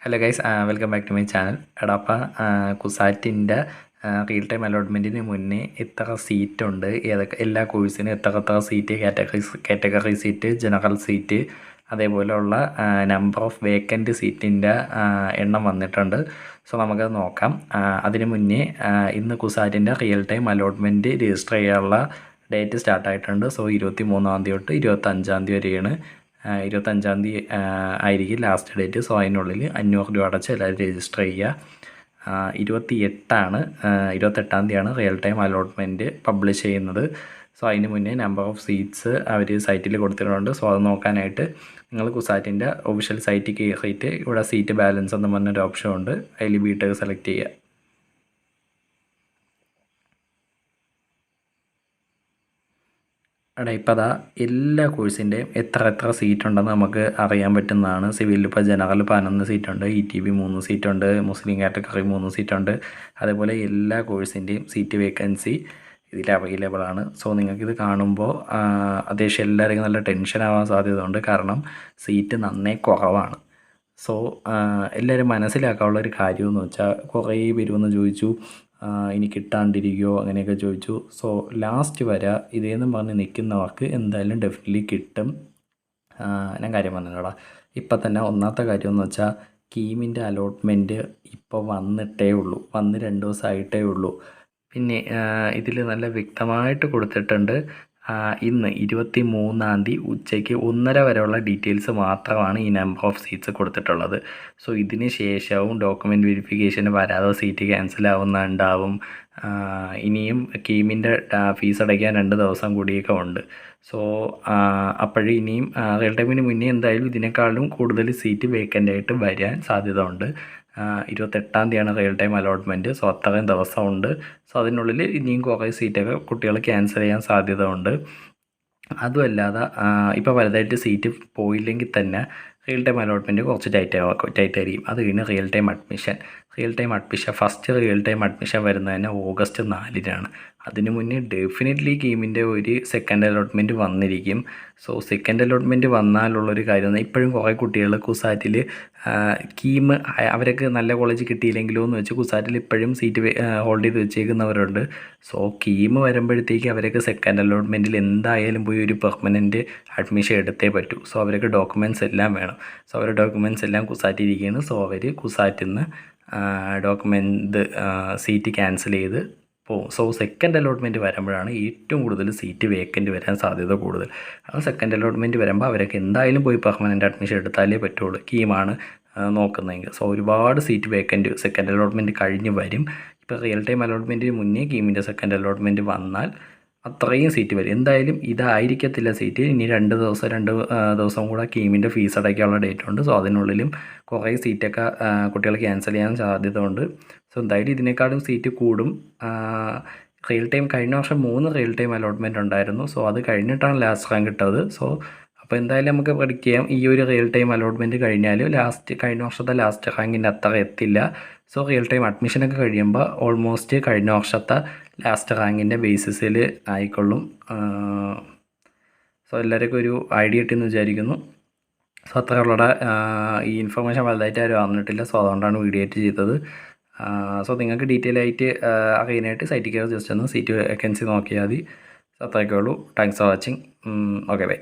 Hello guys, welcome back to my channel. എടാ അപ്പം കുസാറ്റിൻ്റെ real time അലോട്ട്മെൻറ്റിന് മുന്നേ എത്ര സീറ്റുണ്ട്, ഏതൊക്കെ എല്ലാ കോഴ്സിനും എത്ര seat, category seat, general seat, അതേപോലെയുള്ള നമ്പർ ഓഫ് വേക്കൻറ്റ് സീറ്റിൻ്റെ എണ്ണം വന്നിട്ടുണ്ട്. സോ നമുക്കത് നോക്കാം. അതിന് മുന്നേ ഇന്ന് കുസാറ്റിൻ്റെ റിയൽ ടൈം അലോട്ട്മെൻറ്റ് രജിസ്റ്റർ ചെയ്യാനുള്ള ഡേറ്റ് സ്റ്റാർട്ടായിട്ടുണ്ട്. സോ 23-ാം തീയതി തൊട്ട് 25-ാം തീയതി വരെയാണ്. 25-ാം തീയതി ആയിരിക്കും ലാസ്റ്റ് ഡേറ്റ്. സോ അതിനുള്ളിൽ 500 രൂപ അടച്ച് എല്ലാവരും രജിസ്റ്റർ ചെയ്യുക. 28-ാം തീയതിയാണ് റിയൽ ടൈം അലോട്ട്മെൻറ്റ് പബ്ലിഷ് ചെയ്യുന്നത്. സോ അതിന് മുന്നേ നമ്പർ ഓഫ് സീറ്റ്സ് അവർ സൈറ്റിൽ കൊടുത്തിട്ടുണ്ട്. സോ അത് നോക്കാനായിട്ട് നിങ്ങൾ കുസാറ്റിൻ്റെ ഒഫീഷ്യൽ സൈറ്റിൽ കയറിയിട്ട് ഇവിടെ സീറ്റ് ബാലൻസ് എന്ന് പറഞ്ഞൊരു ഓപ്ഷൻ ഉണ്ട്, അതിൽ ബിടെക് സെലക്ട് ചെയ്യുക. എടാ ഇപ്പം അതാ എല്ലാ കോഴ്സിൻ്റെയും എത്ര സീറ്റ് ഉണ്ടെന്ന് നമുക്ക് അറിയാൻ പറ്റുന്നതാണ്. സിവിലിൽ ഇപ്പോൾ ജനറൽ 11 സീറ്റുണ്ട്, ETB 3 സീറ്റുണ്ട്, മുസ്ലിം കാറ്റഗറി 3 സീറ്റുണ്ട്. അതേപോലെ എല്ലാ കോഴ്സിൻ്റെയും സീറ്റ് വേക്കൻസി ഇതിൽ അവൈലബിൾ ആണ്. സോ നിങ്ങൾക്കിത് കാണുമ്പോൾ അത്യാവശ്യം എല്ലാവർക്കും നല്ല ടെൻഷൻ ആവാൻ സാധ്യതയുണ്ട്, കാരണം സീറ്റ് നന്നേ കുറവാണ്. സോ എല്ലാവരും മനസ്സിലാക്കാനുള്ളൊരു കാര്യമെന്ന് വെച്ചാൽ, കുറേ പേര് വന്ന് ചോദിച്ചു ഇനി കിട്ടാണ്ടിരിക്കുമോ അങ്ങനെയൊക്കെ ചോദിച്ചു. സോ ലാസ്റ്റ് വരെ ഇതേന്നും പറഞ്ഞ് നിൽക്കുന്നവർക്ക് എന്തായാലും ഡെഫിനറ്റ്ലി കിട്ടും. ഞാൻ കാര്യം പറഞ്ഞോടാ. ഇപ്പം തന്നെ ഒന്നാമത്തെ കാര്യമെന്ന് വെച്ചാൽ, കീമിൻ്റെ അലോട്ട്മെൻറ്റ് ഇപ്പോൾ വന്നിട്ടേ ഉള്ളൂ, വന്ന് 2 ദിവസമായിട്ടേ ഉള്ളൂ. പിന്നെ ഇതിൽ നല്ല വ്യക്തമായിട്ട് കൊടുത്തിട്ടുണ്ട്, ഇന്ന് 23-ാം തീയതി ഉച്ചയ്ക്ക് 1:30 വരെയുള്ള ഡീറ്റെയിൽസ് മാത്രമാണ് ഈ നമ്പർ ഓഫ് സീറ്റ്സ് കൊടുത്തിട്ടുള്ളത്. സോ ഇതിന് ശേഷവും ഡോക്യുമെൻറ്റ് വെരിഫിക്കേഷന് വരാതെ സീറ്റ് ക്യാൻസൽ ആവുന്നുണ്ടാവും. ഇനിയും കീമിൻ്റെ ഫീസ് അടയ്ക്കാൻ 2 ദിവസം കൂടിയൊക്കെ ഉണ്ട്. സോ അപ്പോഴും ഇനിയും റിയൽ ടൈമിന് മുന്നേ എന്തായാലും ഇതിനേക്കാളും കൂടുതൽ സീറ്റ് വേക്കൻ്റ് ആയിട്ട് വരാൻ സാധ്യത ഉണ്ട്. 28-ാം തീയതിയാണ് റിയൽ ടൈം അലോട്ട്മെൻറ്റ്. സോ അത്രയും ദിവസമുണ്ട്. സോ അതിനുള്ളിൽ ഇനിയും കുറേ സീറ്റൊക്കെ കുട്ടികൾ ക്യാൻസൽ ചെയ്യാൻ സാധ്യത ഉണ്ട്. അതുമല്ലാതെ ഇപ്പോൾ വലുതായിട്ട് സീറ്റ് പോയില്ലെങ്കിൽ തന്നെ റിയൽ ടൈം അലോട്ട്മെൻറ്റ് കുറച്ച് ടൈറ്റായിരിക്കും. അത് കഴിഞ്ഞ് real time admission first real time admission വരുന്നത് തന്നെ August 4-നാണ്. അതിന് മുന്നേ ഡെഫിനറ്റ്ലി കീമിൻ്റെ ഒരു സെക്കൻഡ് അലോട്ട്മെൻറ്റ് വന്നിരിക്കും. സോ സെക്കൻഡ് അലോട്ട്മെൻറ്റ് വന്നാലുള്ളൊരു കാര്യം, ഇപ്പോഴും കുറേ കുട്ടികൾ കുസാറ്റിൽ കീം അവർക്ക് നല്ല കോളേജ് കിട്ടിയില്ലെങ്കിലോ എന്ന് വെച്ച് കുസാറ്റിൽ ഇപ്പോഴും സീറ്റ് ഹോൾഡ് ചെയ്ത് വെച്ചേക്കുന്നവരുണ്ട്. സോ കീം വരുമ്പോഴത്തേക്ക് അവർക്ക് സെക്കൻഡ് അലോട്ട്മെൻറ്റിൽ എന്തായാലും പോയി ഒരു പെർമനൻറ്റ് അഡ്മിഷൻ എടുത്തേ പറ്റൂ. സോ അവർക്ക് ഡോക്യുമെൻറ്റ്സ് എല്ലാം വേണം. സോ അവരുടെ ഡോക്യുമെൻറ്റ്സ് എല്ലാം കുസാറ്റിരിക്കുകയാണ്. സോ അവർ കുസാറ്റിൽ നിന്ന് ഡോക്യുമെൻ്റ് സീറ്റ് ക്യാൻസൽ ചെയ്ത് പോവും. സോ സെക്കൻഡ് അലോട്ട്മെൻറ്റ് വരുമ്പോഴാണ് ഏറ്റവും കൂടുതൽ സീറ്റ് വേക്കൻറ്റ് വരാൻ സാധ്യത കൂടുതൽ. ആ സെക്കൻഡ് അലോട്ട്മെൻറ്റ് വരുമ്പോൾ അവരൊക്കെ എന്തായാലും പോയി പെർമനൻറ്റ് അഡ്മിഷൻ എടുത്താലേ പറ്റുള്ളൂ, കീമാണ് നോക്കുന്നതെങ്കിൽ. സോ ഒരുപാട് സീറ്റ് വേക്കൻറ്റ് സെക്കൻഡ് അലോട്ട്മെൻറ്റ് കഴിഞ്ഞ് വരും. ഇപ്പോൾ റിയൽ ടൈം അലോട്ട്മെൻറ്റിന് മുന്നേ കീമിൻ്റെ സെക്കൻഡ് അലോട്ട്മെൻറ്റ് വന്നാൽ അത്രയും സീറ്റ് വരും. എന്തായാലും ഇതായിരിക്കത്തില്ല സീറ്റ്. ഇനി 2 ദിവസം കൂടെ കീമിൻ്റെ ഫീസ് അടയ്ക്കാനുള്ള ഡേറ്റ് ഉണ്ട്. സോ അതിനുള്ളിലും കുറേ സീറ്റൊക്കെ കുട്ടികൾ ക്യാൻസൽ ചെയ്യാൻ സാധ്യത ഉണ്ട്. സോ എന്തായാലും ഇതിനേക്കാളും സീറ്റ് കൂടും. റിയൽ ടൈം കഴിഞ്ഞ വർഷം 3 റിയൽ ടൈം അലോട്ട്മെൻറ്റ് ഉണ്ടായിരുന്നു. സോ അത് കഴിഞ്ഞിട്ടാണ് ലാസ്റ്റ് റാങ്ക് കിട്ടത്. സോ അപ്പോൾ എന്തായാലും നമുക്ക് പ്രെഡിക്റ്റ് ചെയ്യാം, ഈ ഒരു റിയൽ ടൈം അലോട്ട്മെൻറ്റ് കഴിഞ്ഞാൽ കഴിഞ്ഞ വർഷത്തെ ലാസ്റ്റ് റാങ്കിൻ്റെ അത്ര എത്തില്ല. സോ റിയൽ ടൈം അഡ്മിഷനൊക്കെ കഴിയുമ്പോൾ ഓൾമോസ്റ്റ് കഴിഞ്ഞ വർഷത്തെ ലാസ്റ്റ് റാങ്കിൻ്റെ ബേസിസിൽ ആയിക്കൊള്ളും. സോ എല്ലാവർക്കും ഒരു ഐഡിയ കിട്ടിയെന്ന് വിചാരിക്കുന്നു. സോ അത്രയുള്ള ഈ ഇൻഫർമേഷൻ വലുതായിട്ട് ആരും അറിഞ്ഞിട്ടില്ല. സോ അതുകൊണ്ടാണ് വീഡിയോ ആയിട്ട് ചെയ്തത്. സോ നിങ്ങൾക്ക് ഡീറ്റെയിൽ ആയിട്ട് അറിയാനായിട്ട് സൈറ്റിൽ കയറി ജസ്റ്റ് ഒന്ന് സീറ്റ് വേക്കൻസി നോക്കിയാൽ മതി. സോ അത്രയൊക്കെ ഉള്ളൂ. Thanks for watching. Okay bye.